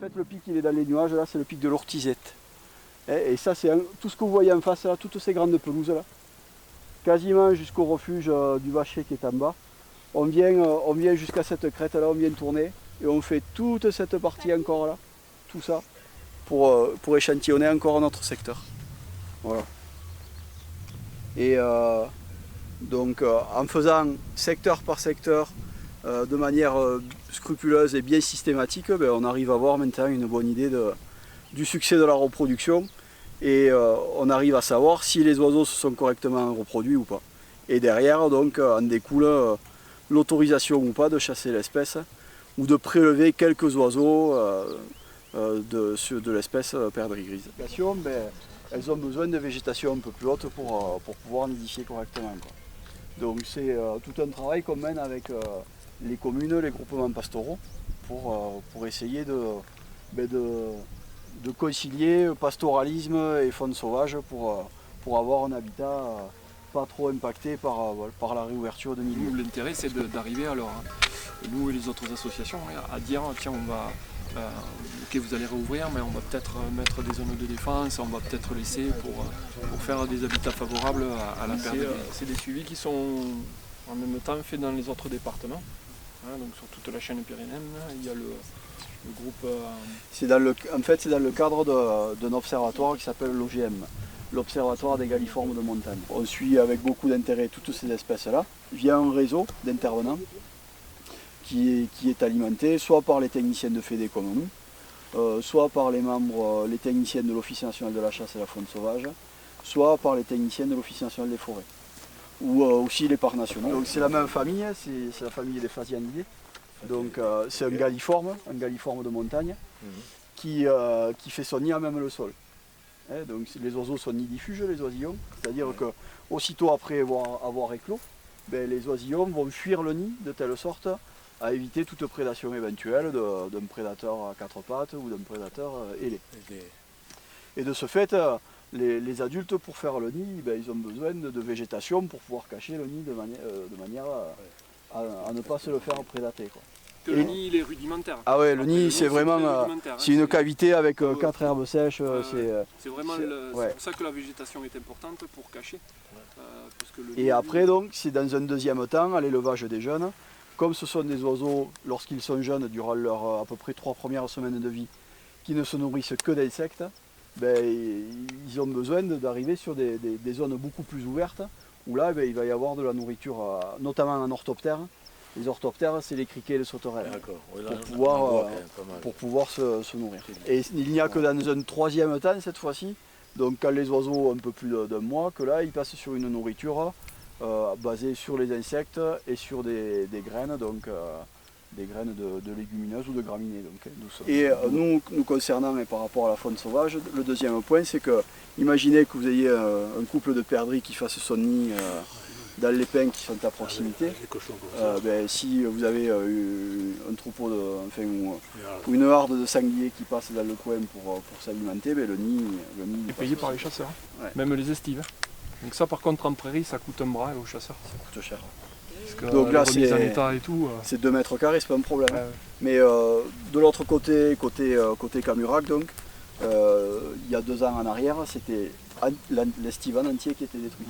fait, le pic, il est dans les nuages, là, c'est le pic de l'Ortisette. Et ça, c'est tout ce que vous voyez en face, là, toutes ces grandes pelouses, là, quasiment jusqu'au refuge du Vacher qui est en bas. On vient jusqu'à cette crête, là, on vient tourner, et on fait toute cette partie encore, là, tout ça, pour échantillonner encore notre secteur. Voilà. Et donc, en faisant secteur par secteur, de manière scrupuleuse et bien systématique, on arrive à avoir maintenant une bonne idée du succès de la reproduction et on arrive à savoir si les oiseaux se sont correctement reproduits ou pas. Et derrière, donc, en découle l'autorisation ou pas de chasser l'espèce ou de prélever quelques oiseaux de l'espèce perdrix grise. Elles ont besoin de végétation un peu plus haute pour pouvoir nidifier correctement, quoi. Donc c'est tout un travail qu'on mène avec les communes, les groupements pastoraux pour essayer de concilier pastoralisme et faune sauvage pour avoir un habitat pas trop impacté par la réouverture de milieux. L'intérêt c'est d'arriver alors, nous et les autres associations, à dire tiens on va, ok vous allez réouvrir mais on va peut-être mettre des zones de défense, on va peut-être laisser pour faire des habitats favorables à la perte. C'est des suivis qui sont en même temps faits dans les autres départements, donc sur toute la chaîne pyrénéenne, il y a le groupe... En fait c'est dans le cadre d'un observatoire qui s'appelle l'OGM. L'Observatoire des galliformes de montagne. On suit avec beaucoup d'intérêt toutes ces espèces-là via un réseau d'intervenants qui est alimenté soit par les techniciens de FEDE comme nous, soit par les membres, les techniciens de l'Office national de la chasse et la faune sauvage, soit par les techniciens de l'Office national des forêts, ou aussi les parcs nationaux. Donc c'est la même famille, c'est la famille des Phasianidés. Donc c'est un galliforme de montagne qui fait son nid à même le sol. Donc les oiseaux sont nidifuges, les oisillons, c'est-à-dire que aussitôt après avoir éclos, les oisillons vont fuir le nid de telle sorte à éviter toute prédation éventuelle d'un prédateur à quatre pattes ou d'un prédateur ailé. Et de ce fait, les adultes pour faire le nid, ils ont besoin de végétation pour pouvoir cacher le nid de manière à ne pas se le faire prédater, quoi. Le nid il est rudimentaire. Ah ouais, le nid c'est vraiment c'est une cavité avec 4 herbes sèches. C'est vraiment c'est pour ça que la végétation est importante pour cacher. Parce que et après donc c'est dans un deuxième temps à l'élevage des jeunes. Comme ce sont des oiseaux lorsqu'ils sont jeunes durant leurs à peu près 3 premières semaines de vie qui ne se nourrissent que d'insectes, ils ont besoin d'arriver sur des zones beaucoup plus ouvertes où là il va y avoir de la nourriture, notamment en orthoptère. Les orthoptères, c'est les criquets et les sauterelles, pour pouvoir se nourrir. Et il n'y a que dans un troisième temps cette fois-ci, donc quand les oiseaux ont un peu plus d'un mois, que là ils passent sur une nourriture basée sur les insectes et sur des graines, donc des graines de légumineuses ou de graminées. Donc, et nous concernant et par rapport à la faune sauvage, le deuxième point c'est que, imaginez que vous ayez un couple de perdrix qui fasse son nid dans les pins qui sont à proximité, si vous avez un troupeau ou une harde de sangliers qui passe dans le coin pour s'alimenter, le nid est payé par les chasseurs, même les estives. Donc ça par contre en prairie ça coûte un bras aux chasseurs. Ça coûte cher. Donc là c'est 2 mètres carrés, c'est pas un problème. Mais de l'autre côté Camurac, donc, il y a 2 ans en arrière, c'était l'estive en entier qui était détruite.